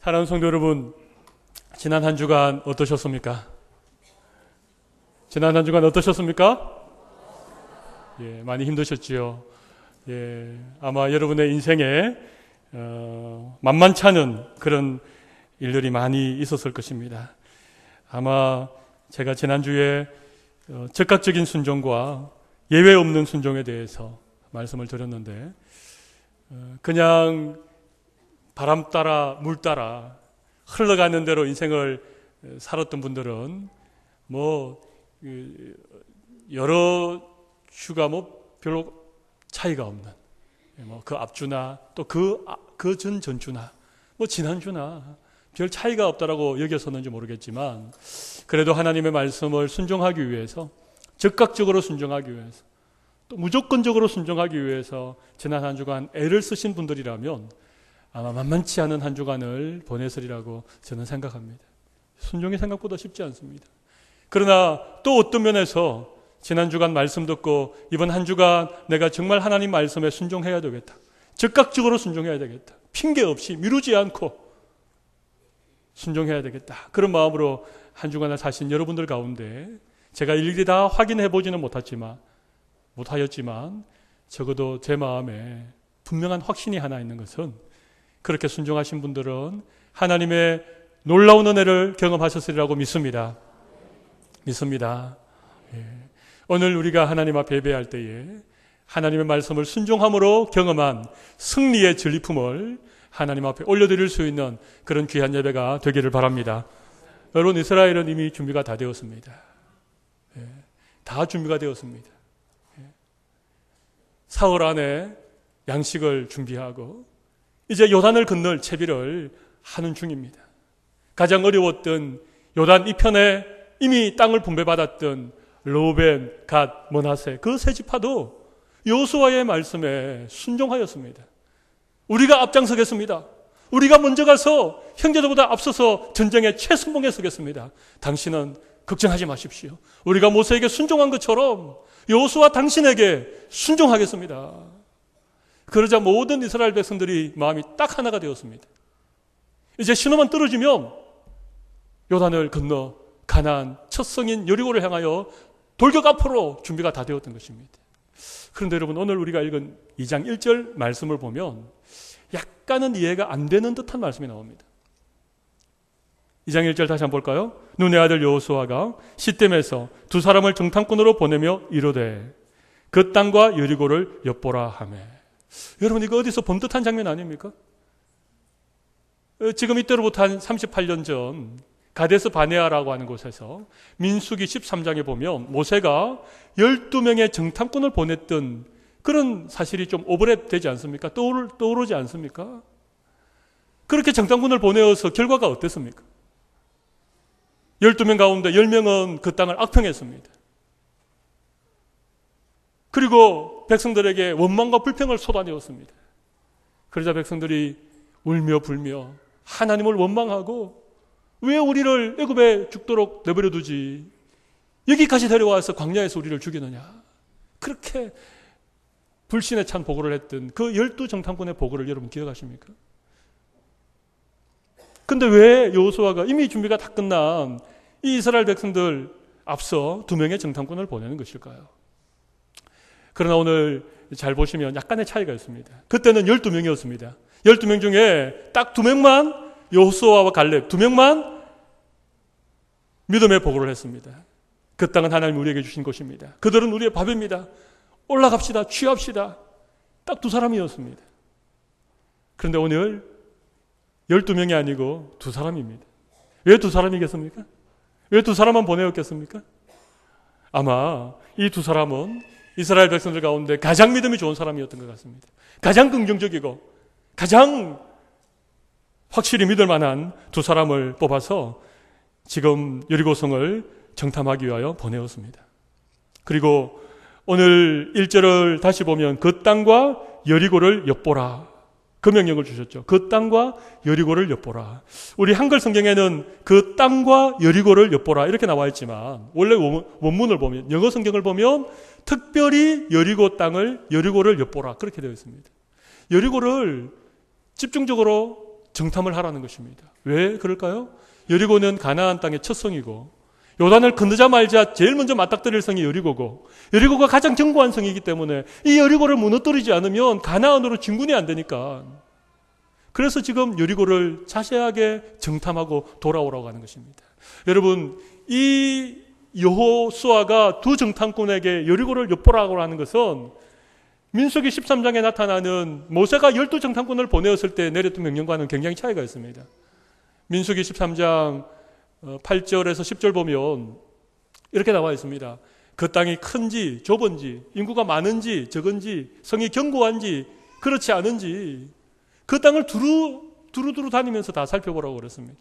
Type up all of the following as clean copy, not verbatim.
사랑하는 성도 여러분, 지난 한 주간 어떠셨습니까? 지난 한 주간 어떠셨습니까? 예, 많이 힘드셨지요. 예, 아마 여러분의 인생에 만만치 않은 그런 일들이 많이 있었을 것입니다. 아마 제가 지난주에 즉각적인 순종과 예외 없는 순종에 대해서 말씀을 드렸는데, 그냥 바람 따라 물 따라 흘러가는 대로 인생을 살았던 분들은 여러 주가 별로 차이가 없는, 그 앞주나 또 그 전주나 지난주나 별 차이가 없다라고 여겼었는지 모르겠지만, 그래도 하나님의 말씀을 순종하기 위해서, 즉각적으로 순종하기 위해서, 또 무조건적으로 순종하기 위해서 지난 한 주간 애를 쓰신 분들이라면 아마 만만치 않은 한 주간을 보냈으리라고 저는 생각합니다. 순종이 생각보다 쉽지 않습니다. 그러나 또 어떤 면에서 지난 주간 말씀 듣고 이번 한 주간 내가 정말 하나님 말씀에 순종해야 되겠다, 즉각적으로 순종해야 되겠다, 핑계 없이 미루지 않고 순종해야 되겠다, 그런 마음으로 한 주간을 사신 여러분들 가운데 제가 일일이 다 확인해 보지는 못하였지만 적어도 제 마음에 분명한 확신이 하나 있는 것은, 그렇게 순종하신 분들은 하나님의 놀라운 은혜를 경험하셨으리라고 믿습니다. 예. 오늘 우리가 하나님 앞에 예배할 때에 하나님의 말씀을 순종함으로 경험한 승리의 전리품을 하나님 앞에 올려드릴 수 있는 그런 귀한 예배가 되기를 바랍니다. 여러분, 이스라엘은 이미 준비가 다 되었습니다. 예. 다 준비가 되었습니다. 예. 사흘 안에 양식을 준비하고 이제 요단을 건널 채비를 하는 중입니다. 가장 어려웠던 요단 이편에 이미 땅을 분배받았던 르우벤, 갓, 므낫세, 그 세 지파도 여호수아의 말씀에 순종하였습니다. 우리가 앞장서겠습니다. 우리가 먼저 가서 형제들보다 앞서서 전쟁에 최선봉에 서겠습니다. 당신은 걱정하지 마십시오. 우리가 모세에게 순종한 것처럼 여호수아 당신에게 순종하겠습니다. 그러자 모든 이스라엘 백성들이 마음이 딱 하나가 되었습니다. 이제 신호만 떨어지면 요단을 건너 가나안 첫 성인 여리고를 향하여 돌격 앞으로 준비가 다 되었던 것입니다. 그런데 여러분, 오늘 우리가 읽은 2장 1절 말씀을 보면 약간은 이해가 안 되는 듯한 말씀이 나옵니다. 2장 1절 다시 한번 볼까요? 눈의 아들 여호수아가 시댐에서 두 사람을 정탐꾼으로 보내며 이르되 그 땅과 여리고를 엿보라 하매. 여러분, 이거 어디서 본 듯한 장면 아닙니까? 지금 이때로부터 한 38년 전 가데스 바네아라고 하는 곳에서 민수기 13장에 보면 모세가 12명의 정탐꾼을 보냈던 그런 사실이 좀 오버랩 되지 않습니까? 떠오르지 않습니까? 그렇게 정탐꾼을 보내어서 결과가 어땠습니까? 12명 가운데 10명은 그 땅을 악평했습니다. 그리고 백성들에게 원망과 불평을 쏟아내었습니다. 그러자 백성들이 울며 불며 하나님을 원망하고, 왜 우리를 애굽에 죽도록 내버려 두지, 여기까지 데려와서 광야에서 우리를 죽이느냐, 그렇게 불신에 찬 보고를 했던 그 12정탐꾼의 보고를 여러분 기억하십니까? 근데 왜 여호수아가 이미 준비가 다 끝난 이 이스라엘 백성들 앞서 2명의 정탐꾼을 보내는 것일까요? 그러나 오늘 잘 보시면 약간의 차이가 있습니다. 그때는 12명이었습니다. 12명 중에 딱 2명만, 여호수아와 갈렙 2명만 믿음의 보고를 했습니다. 그 땅은 하나님 우리에게 주신 것입니다. 그들은 우리의 밥입니다. 올라갑시다. 취합시다. 딱 2사람이었습니다. 그런데 오늘 12명이 아니고 2사람입니다. 왜 2사람이겠습니까? 왜 2사람만 보내었겠습니까? 아마 이 2사람은 이스라엘 백성들 가운데 가장 믿음이 좋은 사람이었던 것 같습니다. 가장 긍정적이고 가장 확실히 믿을 만한 2사람을 뽑아서 지금 여리고성을 정탐하기 위하여 보내었습니다. 그리고 오늘 1절을 다시 보면 그 땅과 여리고를 엿보라, 그 명령을 주셨죠. 그 땅과 여리고를 엿보라. 우리 한글 성경에는 그 땅과 여리고를 엿보라 이렇게 나와 있지만, 원래 원문을 보면, 영어 성경을 보면 특별히 여리고를 엿보라 그렇게 되어 있습니다. 여리고를 집중적으로 정탐을 하라는 것입니다. 왜 그럴까요? 여리고는 가나안 땅의 첫 성이고 요단을 건너자마자 제일 먼저 맞닥뜨릴 성이 여리고고 여리고가 가장 견고한 성이기 때문에 이 여리고를 무너뜨리지 않으면 가나안으로 진군이 안 되니까 그래서 지금 여리고를 자세하게 정탐하고 돌아오라고 하는 것입니다. 여러분, 이 여호수아가 두 정탐꾼에게 여리고를 엿보라고 하는 것은 민수기 13장에 나타나는 모세가 12정탐꾼을 보내었을 때 내렸던 명령과는 굉장히 차이가 있습니다. 민수기 13장 8절에서 10절 보면 이렇게 나와 있습니다. 그 땅이 큰지 좁은지 인구가 많은지 적은지 성이 견고한지 그렇지 않은지 그 땅을 두루두루 다니면서 다 살펴보라고 그랬습니다.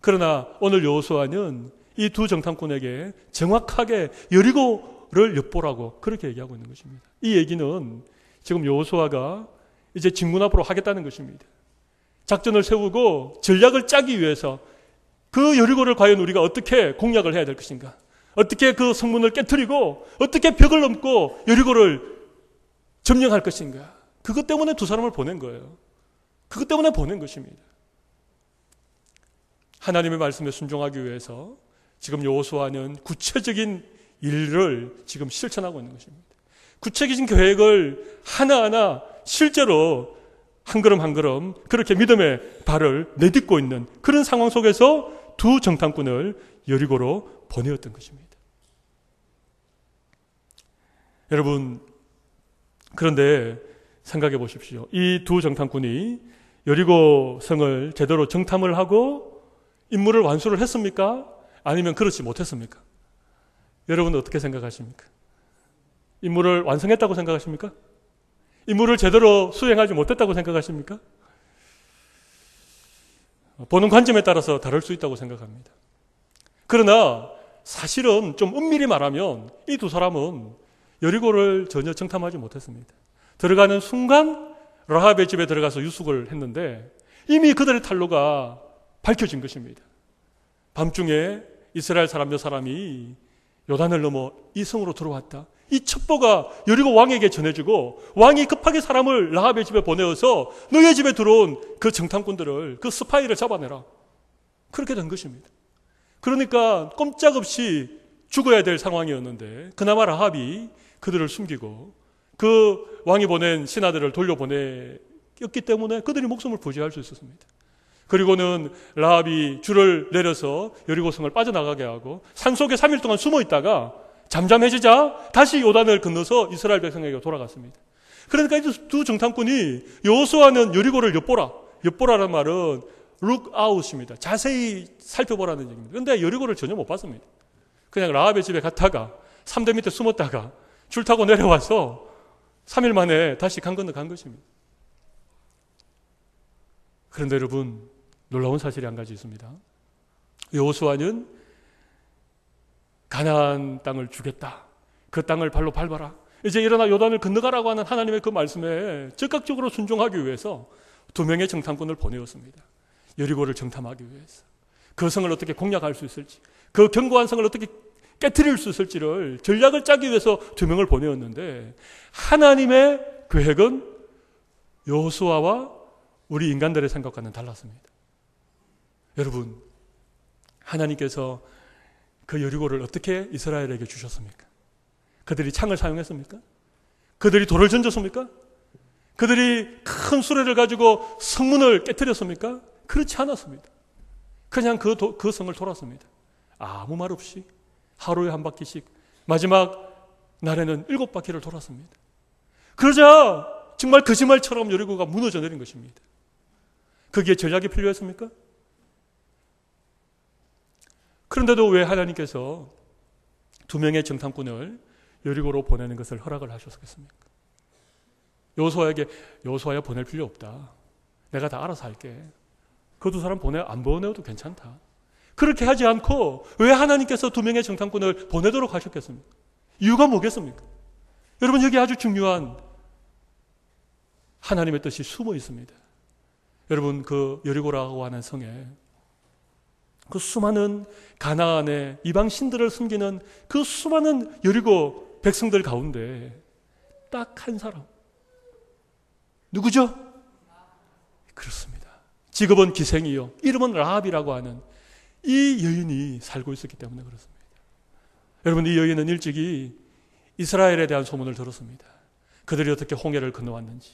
그러나 오늘 여호수아는 이 두 정탐꾼에게 정확하게 여리고를 엿보라고 그렇게 얘기하고 있는 것입니다. 이 얘기는 지금 여호수아가 이제 진군 앞으로 하겠다는 것입니다. 작전을 세우고 전략을 짜기 위해서 그 여리고를 과연 우리가 어떻게 공략을 해야 될 것인가? 어떻게 그 성문을 깨트리고 어떻게 벽을 넘고 여리고를 점령할 것인가? 그것 때문에 두 사람을 보낸 거예요. 그것 때문에 보낸 것입니다. 하나님의 말씀에 순종하기 위해서 지금 여호수아는 구체적인 일을 지금 실천하고 있는 것입니다. 구체적인 계획을 하나하나 실제로 한 걸음 한 걸음 그렇게 믿음의 발을 내딛고 있는 그런 상황 속에서 두 정탐꾼을 여리고로 보내었던 것입니다. 여러분, 그런데 생각해 보십시오. 이 두 정탐꾼이 여리고 성을 제대로 정탐을 하고 임무를 완수를 했습니까? 아니면 그렇지 못했습니까? 여러분은 어떻게 생각하십니까? 임무를 완성했다고 생각하십니까? 임무를 제대로 수행하지 못했다고 생각하십니까? 보는 관점에 따라서 다를 수 있다고 생각합니다. 그러나 사실은 좀 엄밀히 말하면 이 두 사람은 여리고를 전혀 정탐하지 못했습니다. 들어가는 순간 라합의 집에 들어가서 유숙을 했는데 이미 그들의 탈로가 밝혀진 것입니다. 밤중에 이스라엘 사람 몇 사람이 요단을 넘어 이 성으로 들어왔다. 이 첩보가 여리고 왕에게 전해지고 왕이 급하게 사람을 라합의 집에 보내어서 너의 집에 들어온 그 정탐꾼들을 그 스파이를 잡아내라. 그렇게 된 것입니다. 그러니까 꼼짝없이 죽어야 될 상황이었는데 그나마 라합이 그들을 숨기고 그 왕이 보낸 신하들을 돌려보냈기 때문에 그들이 목숨을 부지할 수 있었습니다. 그리고는 라합이 줄을 내려서 여리고성을 빠져나가게 하고 산속에 3일 동안 숨어 있다가 잠잠해지자 다시 요단을 건너서 이스라엘 백성에게 돌아갔습니다. 그러니까 이 두 정탐꾼이 여호수아는 여리고를 엿보라는 말은 look out입니다. 자세히 살펴보라는 얘기입니다. 그런데 여리고를 전혀 못 봤습니다. 그냥 라합의 집에 갔다가 3대 밑에 숨었다가 줄 타고 내려와서 3일 만에 다시 강 건너 간 것입니다. 그런데 여러분, 놀라운 사실이 한 가지 있습니다. 여호수아는 가나안 땅을 주겠다. 그 땅을 발로 밟아라. 이제 일어나 요단을 건너가라고 하는 하나님의 그 말씀에 즉각적으로 순종하기 위해서 2명의 정탐꾼을 보내었습니다. 여리고를 정탐하기 위해서. 그 성을 어떻게 공략할 수 있을지, 그 견고한 성을 어떻게 깨트릴 수 있을지를 전략을 짜기 위해서 2명을 보내었는데 하나님의 계획은 여호수아와 우리 인간들의 생각과는 달랐습니다. 여러분, 하나님께서 그 여리고를 어떻게 이스라엘에게 주셨습니까? 그들이 창을 사용했습니까? 그들이 돌을 던졌습니까? 그들이 큰 수레를 가지고 성문을 깨뜨렸습니까? 그렇지 않았습니다. 그냥 그 성을 돌았습니다. 아무 말 없이 하루에 한 바퀴씩, 마지막 날에는 7바퀴를 돌았습니다. 그러자 정말 거짓말처럼 여리고가 무너져 내린 것입니다. 거기에 전략이 필요했습니까? 그런데도 왜 하나님께서 2명의 정탐꾼을 여리고로 보내는 것을 허락을 하셨겠습니까? 여호수아야 보낼 필요 없다. 내가 다 알아서 할게. 그 2사람 안 보내도 괜찮다. 그렇게 하지 않고 왜 하나님께서 2명의 정탐꾼을 보내도록 하셨겠습니까? 이유가 뭐겠습니까? 여러분, 여기 아주 중요한 하나님의 뜻이 숨어 있습니다. 여러분, 그 여리고라고 하는 성에 그 수많은 가나안의 이방 신들을 숨기는 그 수많은 여리고 백성들 가운데 딱 한 사람. 누구죠? 그렇습니다. 직업은 기생이요, 이름은 라합이라고 하는 이 여인이 살고 있었기 때문에 그렇습니다. 여러분, 이 여인은 일찍이 이스라엘에 대한 소문을 들었습니다. 그들이 어떻게 홍해를 건너왔는지,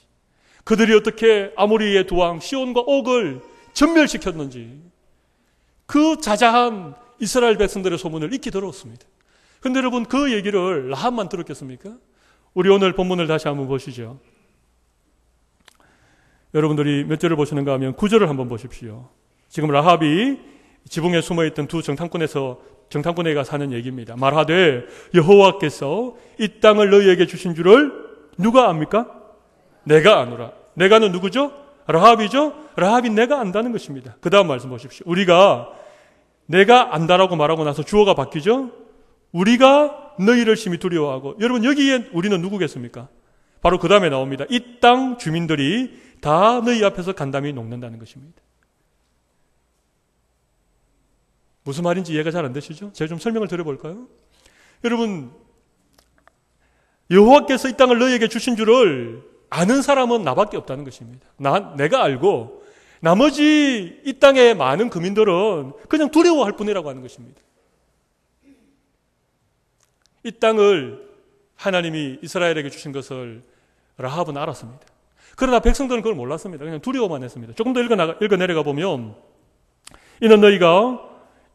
그들이 어떻게 아모리의 두 왕 시온과 옥을 전멸시켰는지, 그 자자한 이스라엘 백성들의 소문을 익히 들었습니다. 그런데 여러분, 그 얘기를 라합만 들었겠습니까? 우리 오늘 본문을 다시 한번 보시죠. 여러분들이 몇 절을 보시는가 하면 9절을 한번 보십시오. 지금 라합이 지붕에 숨어있던 두 정탐꾼에게 사는 얘기입니다. 말하되 여호와께서 이 땅을 너희에게 주신 줄을 누가 압니까? 내가 아노라. 내가는 누구죠? 라합이죠? 라합이 내가 안다는 것입니다. 그 다음 말씀 보십시오. 우리가 내가 안다라고 말하고 나서 주어가 바뀌죠? 우리가 너희를 심히 두려워하고. 여러분, 여기에 우리는 누구겠습니까? 바로 그 다음에 나옵니다. 이 땅 주민들이 다 너희 앞에서 간담이 녹는다는 것입니다. 무슨 말인지 이해가 잘 안 되시죠? 제가 좀 설명을 드려볼까요? 여러분, 여호와께서 이 땅을 너희에게 주신 줄을 아는 사람은 나밖에 없다는 것입니다. 내가 알고 나머지 이 땅의 많은 거민들은 그냥 두려워할 뿐이라고 하는 것입니다. 이 땅을 하나님이 이스라엘에게 주신 것을 라합은 알았습니다. 그러나 백성들은 그걸 몰랐습니다. 그냥 두려워만 했습니다. 조금 더 읽어 내려가 보면, 이는 너희가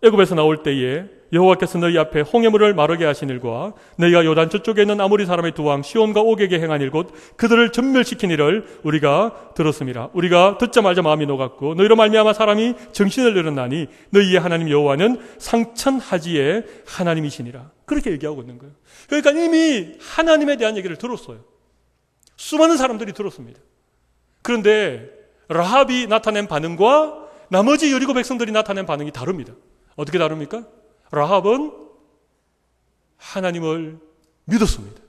애굽에서 나올 때에 여호와께서 너희 앞에 홍해물을 마르게 하신 일과 너희가 요단 저쪽에 있는 아모리 사람의 두 왕 시온과 옥에게 행한 일 곧 그들을 전멸시킨 일을 우리가 들었습니다. 우리가 듣자마자 마음이 녹았고 너희로 말미암아 사람이 정신을 잃었나니 너희의 하나님 여호와는 상천하지의 하나님이시니라. 그렇게 얘기하고 있는 거예요. 그러니까 이미 하나님에 대한 얘기를 들었어요. 수많은 사람들이 들었습니다. 그런데 라합이 나타낸 반응과 나머지 여리고 백성들이 나타낸 반응이 다릅니다. 어떻게 다릅니까? 라합은 하나님을 믿었습니다.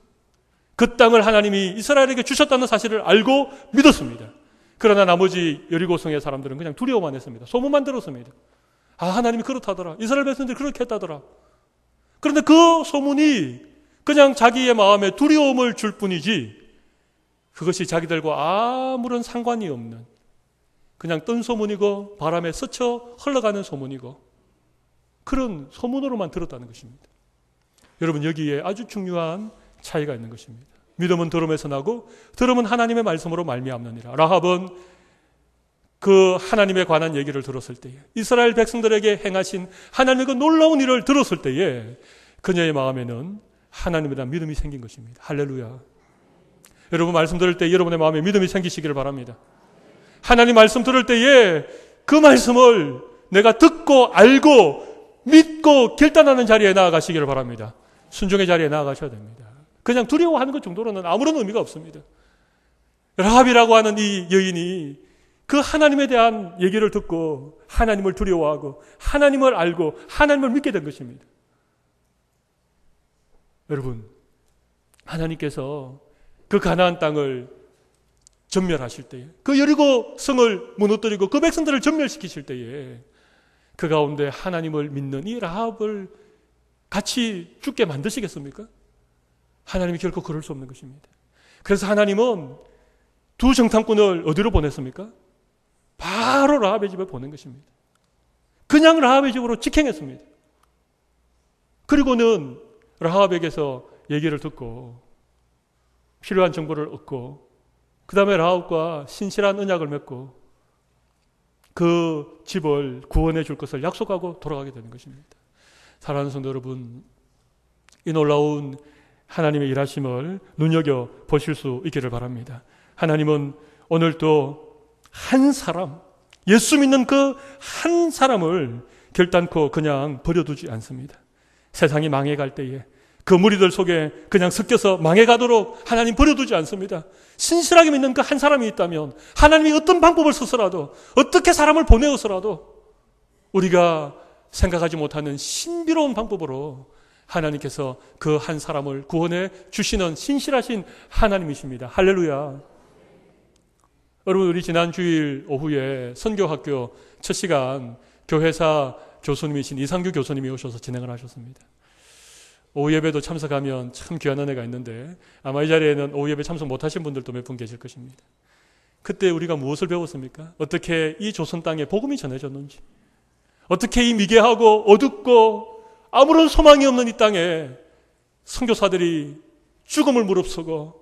그 땅을 하나님이 이스라엘에게 주셨다는 사실을 알고 믿었습니다. 그러나 나머지 여리고성의 사람들은 그냥 두려워만 했습니다. 소문만 들었습니다. 아, 하나님이 그렇다더라. 이스라엘 백성들이 그렇게 했다더라. 그런데 그 소문이 그냥 자기의 마음에 두려움을 줄 뿐이지 그것이 자기들과 아무런 상관이 없는 그냥 뜬 소문이고 바람에 스쳐 흘러가는 소문이고 그런 소문으로만 들었다는 것입니다. 여러분, 여기에 아주 중요한 차이가 있는 것입니다. 믿음은 들음에서 나고 들음은 하나님의 말씀으로 말미암느니라. 라합은 그 하나님에 관한 얘기를 들었을 때에, 이스라엘 백성들에게 행하신 하나님의 그 놀라운 일을 들었을 때에 그녀의 마음에는 하나님에 대한 믿음이 생긴 것입니다. 할렐루야. 여러분, 말씀 들을 때 여러분의 마음에 믿음이 생기시기를 바랍니다. 하나님 말씀 들을 때에 그 말씀을 내가 듣고 알고 믿고 결단하는 자리에 나아가시기를 바랍니다. 순종의 자리에 나아가셔야 됩니다. 그냥 두려워하는 것 정도로는 아무런 의미가 없습니다. 라합이라고 하는 이 여인이 그 하나님에 대한 얘기를 듣고 하나님을 두려워하고 하나님을 알고 하나님을 믿게 된 것입니다. 여러분, 하나님께서 그 가나안 땅을 전멸하실 때에, 그 여리고 성을 무너뜨리고 그 백성들을 전멸시키실 때에 그 가운데 하나님을 믿는 이 라합을 같이 죽게 만드시겠습니까? 하나님이 결코 그럴 수 없는 것입니다. 그래서 하나님은 두 정탐꾼을 어디로 보냈습니까? 바로 라합의 집에 보낸 것입니다. 그냥 라합의 집으로 직행했습니다. 그리고는 라합에게서 얘기를 듣고 필요한 정보를 얻고 그 다음에 라합과 신실한 언약을 맺고 그 집을 구원해 줄 것을 약속하고 돌아가게 되는 것입니다. 사랑하는 성도 여러분, 이 놀라운 하나님의 일하심을 눈여겨 보실 수 있기를 바랍니다. 하나님은 오늘도 한 사람, 예수 믿는 그 한 사람을 결단코 그냥 버려두지 않습니다. 세상이 망해갈 때에 그 무리들 속에 그냥 섞여서 망해가도록 하나님 버려두지 않습니다. 신실하게 믿는 그 한 사람이 있다면 하나님이 어떤 방법을 써서라도 어떻게 사람을 보내어서라도 우리가 생각하지 못하는 신비로운 방법으로 하나님께서 그 한 사람을 구원해 주시는 신실하신 하나님이십니다. 할렐루야. 여러분, 우리 지난 주일 오후에 선교학교 첫 시간 교회사 교수님이신 이상규 교수님이 오셔서 진행을 하셨습니다. 오후 예배도 참석하면 참 귀한 은혜가 있는데 아마 이 자리에는 오후 예배 참석 못하신 분들도 몇 분 계실 것입니다. 그때 우리가 무엇을 배웠습니까? 어떻게 이 조선 땅에 복음이 전해졌는지, 어떻게 이 미개하고 어둡고 아무런 소망이 없는 이 땅에 선교사들이 죽음을 무릅쓰고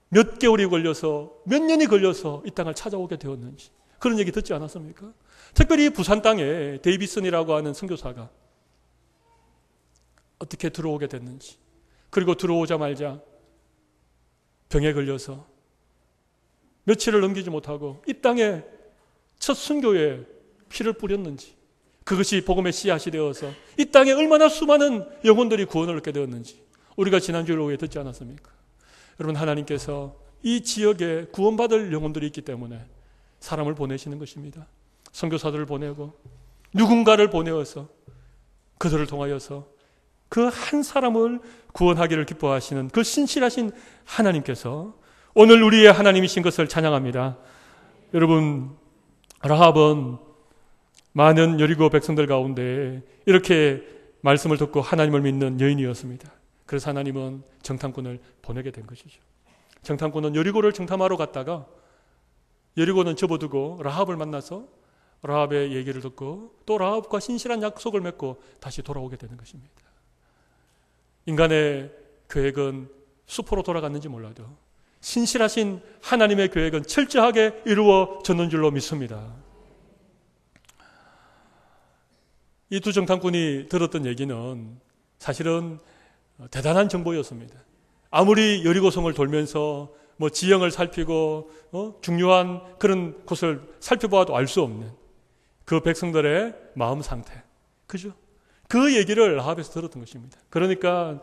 몇 개월이 걸려서 몇 년이 걸려서 이 땅을 찾아오게 되었는지 그런 얘기 듣지 않았습니까? 특별히 부산 땅에 데이비슨이라고 하는 선교사가 어떻게 들어오게 됐는지, 그리고 들어오자마자 병에 걸려서 며칠을 넘기지 못하고 이 땅에 첫 순교에 피를 뿌렸는지, 그것이 복음의 씨앗이 되어서 이 땅에 얼마나 수많은 영혼들이 구원을 얻게 되었는지 우리가 지난주 오후에 듣지 않았습니까? 여러분, 하나님께서 이 지역에 구원받을 영혼들이 있기 때문에 사람을 보내시는 것입니다. 선교사들을 보내고 누군가를 보내어서 그들을 통하여서 그 한 사람을 구원하기를 기뻐하시는 그 신실하신 하나님께서 오늘 우리의 하나님이신 것을 찬양합니다. 여러분, 라합은 많은 여리고 백성들 가운데 이렇게 말씀을 듣고 하나님을 믿는 여인이었습니다. 그래서 하나님은 정탐꾼을 보내게 된 것이죠. 정탐꾼은 여리고를 정탐하러 갔다가 여리고는 접어두고 라합을 만나서 라합의 얘기를 듣고 또 라합과 신실한 약속을 맺고 다시 돌아오게 되는 것입니다. 인간의 계획은 수포로 돌아갔는지 몰라도 신실하신 하나님의 계획은 철저하게 이루어졌는 줄로 믿습니다. 이 두 정탐꾼이 들었던 얘기는 사실은 대단한 정보였습니다. 아무리 여리고성을 돌면서 지형을 살피고 중요한 그런 곳을 살펴봐도 알 수 없는 그 백성들의 마음 상태, 그죠? 그 얘기를 라합에서 들었던 것입니다. 그러니까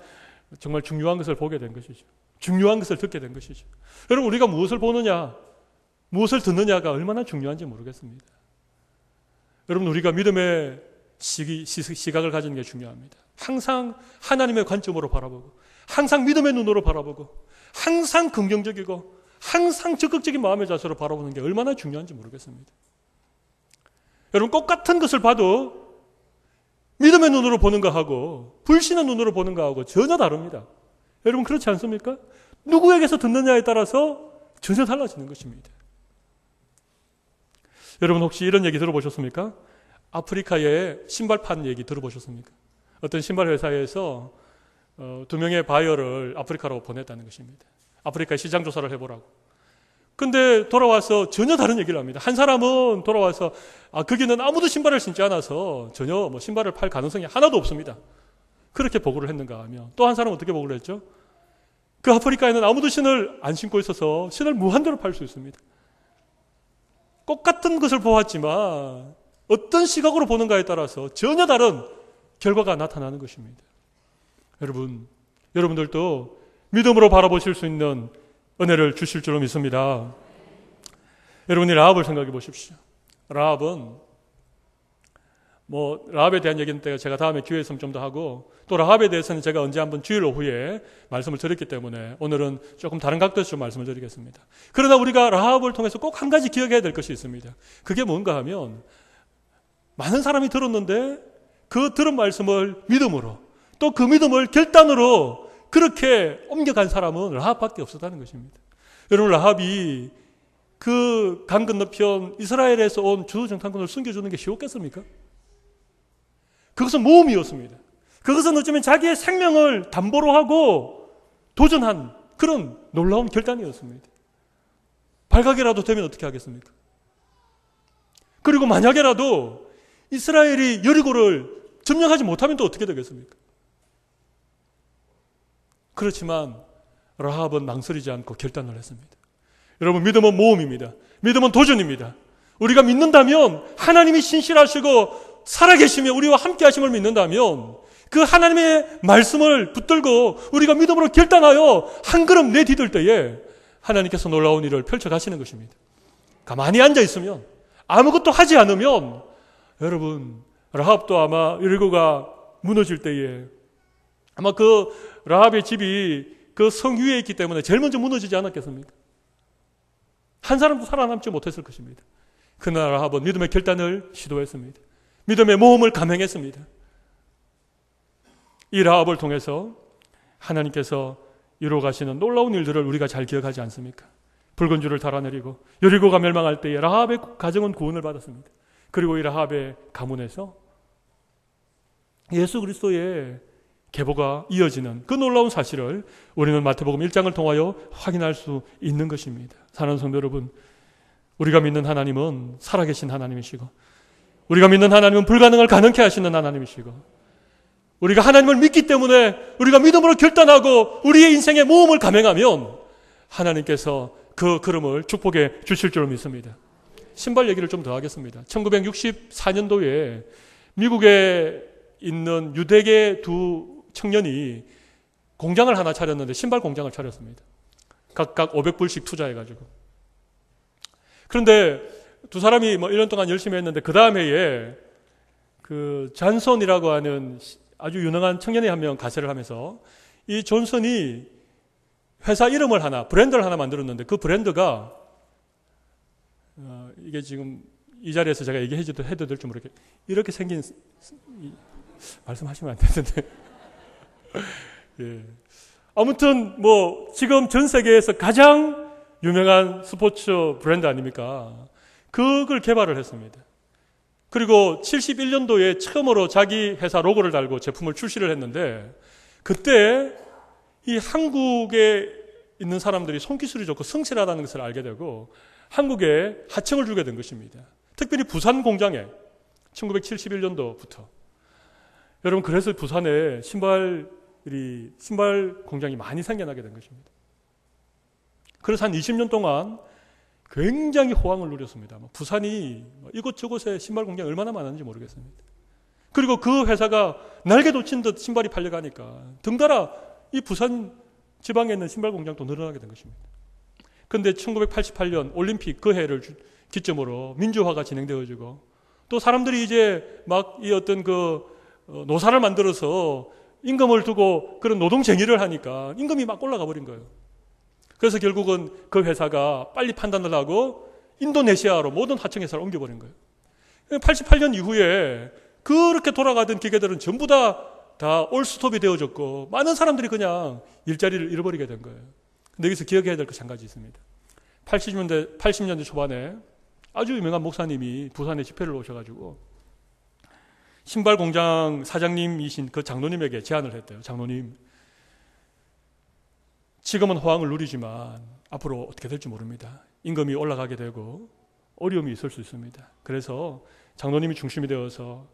정말 중요한 것을 보게 된 것이죠. 중요한 것을 듣게 된 것이죠. 여러분, 우리가 무엇을 보느냐, 무엇을 듣느냐가 얼마나 중요한지 모르겠습니다. 여러분, 우리가 믿음의 시각을 가지는 게 중요합니다. 항상 하나님의 관점으로 바라보고, 항상 믿음의 눈으로 바라보고, 항상 긍정적이고, 항상 적극적인 마음의 자세로 바라보는 게 얼마나 중요한지 모르겠습니다. 여러분, 똑같은 것을 봐도 믿음의 눈으로 보는 거하고 불신의 눈으로 보는 거하고 전혀 다릅니다. 여러분, 그렇지 않습니까? 누구에게서 듣느냐에 따라서 전혀 달라지는 것입니다. 여러분, 혹시 이런 얘기 들어보셨습니까? 아프리카의 신발판 얘기 들어보셨습니까? 어떤 신발 회사에서 2명의 바이어를 아프리카로 보냈다는 것입니다. 아프리카에 시장 조사를 해보라고. 근데 돌아와서 전혀 다른 얘기를 합니다. 한 사람은 돌아와서 거기는 아무도 신발을 신지 않아서 전혀 신발을 팔 가능성이 하나도 없습니다. 그렇게 보고를 했는가 하면, 또 한 사람은 어떻게 보고를 했죠? 그 아프리카에는 아무도 신을 안 신고 있어서 신을 무한대로 팔 수 있습니다. 똑같은 것을 보았지만 어떤 시각으로 보는가에 따라서 전혀 다른 결과가 나타나는 것입니다. 여러분들도 믿음으로 바라보실 수 있는 은혜를 주실 줄로 믿습니다. 여러분이 라합을 생각해 보십시오. 라합에 대한 얘기는 제가 다음에 기회에 있으면 좀 더 하고, 또 라합에 대해서는 제가 언제 한번 주일 오후에 말씀을 드렸기 때문에 오늘은 조금 다른 각도에서 좀 말씀을 드리겠습니다. 그러나 우리가 라합을 통해서 꼭 한 가지 기억해야 될 것이 있습니다. 그게 뭔가 하면, 많은 사람이 들었는데 그 들은 말씀을 믿음으로, 또 그 믿음을 결단으로 그렇게 옮겨간 사람은 라합밖에 없었다는 것입니다. 여러분, 라합이 그 강 건너편 이스라엘에서 온 주 정탐꾼을 숨겨주는 게 쉬웠겠습니까? 그것은 모험이었습니다. 그것은 어쩌면 자기의 생명을 담보로 하고 도전한 그런 놀라운 결단이었습니다. 발각이라도 되면 어떻게 하겠습니까? 그리고 만약에라도 이스라엘이 여리고를 점령하지 못하면 또 어떻게 되겠습니까? 그렇지만 라합은 망설이지 않고 결단을 했습니다. 여러분, 믿음은 모험입니다. 믿음은 도전입니다. 우리가 믿는다면, 하나님이 신실하시고 살아계시며 우리와 함께 하심을 믿는다면, 그 하나님의 말씀을 붙들고 우리가 믿음으로 결단하여 한 걸음 내디딜 때에 하나님께서 놀라운 일을 펼쳐가시는 것입니다. 가만히 앉아있으면, 아무것도 하지 않으면, 여러분, 라합도 아마 여리고가 무너질 때에 아마 그 라합의 집이 그 성 위에 있기 때문에 제일 먼저 무너지지 않았겠습니까? 한 사람도 살아남지 못했을 것입니다. 그러나 라합은 믿음의 결단을 시도했습니다. 믿음의 모험을 감행했습니다. 이 라합을 통해서 하나님께서 이루어가시는 놀라운 일들을 우리가 잘 기억하지 않습니까? 붉은 줄을 달아내리고 여리고가 멸망할 때에 라합의 가정은 구원을 받았습니다. 그리고 이 라합의 가문에서 예수 그리스도의 계보가 이어지는 그 놀라운 사실을 우리는 마태복음 1장을 통하여 확인할 수 있는 것입니다. 사랑하는 성도 여러분, 우리가 믿는 하나님은 살아계신 하나님이시고, 우리가 믿는 하나님은 불가능을 가능케 하시는 하나님이시고, 우리가 하나님을 믿기 때문에 우리가 믿음으로 결단하고 우리의 인생의 모험을 감행하면 하나님께서 그 걸음을 축복해 주실 줄 믿습니다. 신발 얘기를 좀 더 하겠습니다. 1964년도에 미국에 있는 유대계 두 청년이 공장을 하나 차렸는데, 신발 공장을 차렸습니다. 각각 500불씩 투자해가지고. 그런데 두 사람이 뭐 1년 동안 열심히 했는데, 그 다음 해에 그 잔손이라고 하는 아주 유능한 청년이 한 명 가세를 하면서, 이 존슨이 회사 이름을 하나, 브랜드를 하나 만들었는데, 그 브랜드가 이게 지금 이 자리에서 제가 얘기해도 될지 모르겠, 이렇게 생긴, 말씀하시면 안 되는데. 예. 아무튼 뭐 지금 전 세계에서 가장 유명한 스포츠 브랜드 아닙니까? 그걸 개발을 했습니다. 그리고 71년도에 처음으로 자기 회사 로고를 달고 제품을 출시를 했는데, 그때 이 한국에 있는 사람들이 손기술이 좋고 성실하다는 것을 알게 되고 한국에 하청을 주게 된 것입니다. 특별히 부산 공장에 1971년도부터. 여러분, 그래서 부산에 신발 공장이 많이 생겨나게 된 것입니다. 그래서 한 20년 동안 굉장히 호황을 누렸습니다. 부산이 이곳저곳에 신발 공장이 얼마나 많은지 모르겠습니다. 그리고 그 회사가 날개 돋친 듯 신발이 팔려가니까 덩달아 이 부산 지방에 있는 신발 공장도 늘어나게 된 것입니다. 그런데 1988년 올림픽 그 해를 기점으로 민주화가 진행되어지고, 또 사람들이 이제 막 이 어떤 노사를 만들어서 임금을 두고 그런 노동쟁의를 하니까 임금이 막 올라가 버린 거예요. 그래서 결국은 그 회사가 빨리 판단을 하고 인도네시아로 모든 하청 회사를 옮겨버린 거예요. 88년 이후에 그렇게 돌아가던 기계들은 전부 다 올스톱이 되어졌고, 많은 사람들이 그냥 일자리를 잃어버리게 된 거예요. 근데 여기서 기억해야 될 것 한 가지 있습니다. 80년대 초반에 아주 유명한 목사님이 부산에 집회를 오셔가지고 신발 공장 사장님이신 그 장로님에게 제안을 했대요. 장로님, 지금은 호황을 누리지만 앞으로 어떻게 될지 모릅니다. 임금이 올라가게 되고 어려움이 있을 수 있습니다. 그래서 장로님이 중심이 되어서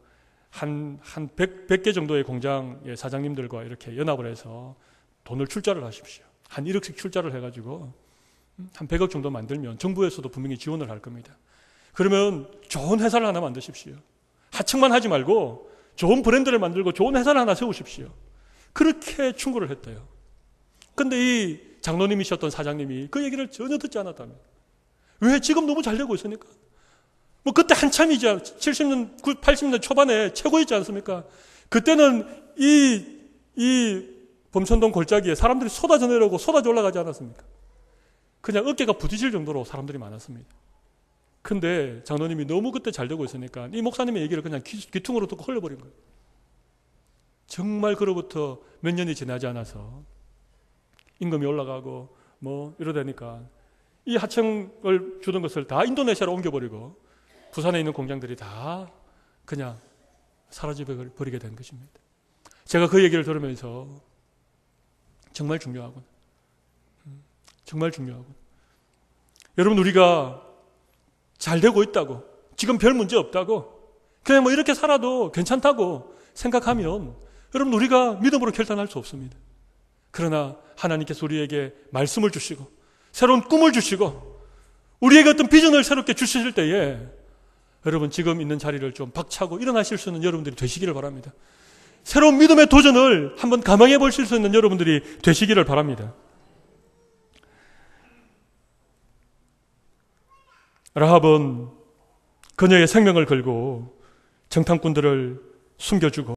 한 100개 정도의 공장의 사장님들과 이렇게 연합을 해서 돈을 출자를 하십시오. 한 1억씩 출자를 해가지고 한 100억 정도 만들면 정부에서도 분명히 지원을 할 겁니다. 그러면 좋은 회사를 하나 만드십시오. 하청만 하지 말고 좋은 브랜드를 만들고 좋은 회사를 하나 세우십시오. 그렇게 충고를 했대요. 근데 이 장로님이셨던 사장님이 그 얘기를 전혀 듣지 않았다면, 왜? 지금 너무 잘 되고 있으니까. 뭐 그때 한참이지, 70년, 80년 초반에 최고였지 않습니까? 그때는 이 범천동 골짜기에 사람들이 쏟아져 내려오고 쏟아져 올라가지 않았습니까? 그냥 어깨가 부딪힐 정도로 사람들이 많았습니다. 근데 장로님이 너무 그때 잘 되고 있으니까 이 목사님의 얘기를 그냥 귀퉁으로 듣고 흘려버린 거예요. 정말 그로부터 몇 년이 지나지 않아서 임금이 올라가고 뭐 이러다니까 이 하청을 주던 것을 다 인도네시아로 옮겨버리고 부산에 있는 공장들이 다 그냥 사라져버리게 된 것입니다. 제가 그 얘기를 들으면서 정말 중요하군. 정말 중요하군. 여러분, 우리가 잘 되고 있다고, 지금 별 문제 없다고, 그냥 뭐 이렇게 살아도 괜찮다고 생각하면 여러분, 우리가 믿음으로 결단할 수 없습니다. 그러나 하나님께서 우리에게 말씀을 주시고 새로운 꿈을 주시고 우리에게 어떤 비전을 새롭게 주실 때에 여러분, 지금 있는 자리를 좀 박차고 일어나실 수 있는 여러분들이 되시기를 바랍니다. 새로운 믿음의 도전을 한번 감행해 보실 수 있는 여러분들이 되시기를 바랍니다. 라합은 그녀의 생명을 걸고 정탐꾼들을 숨겨주고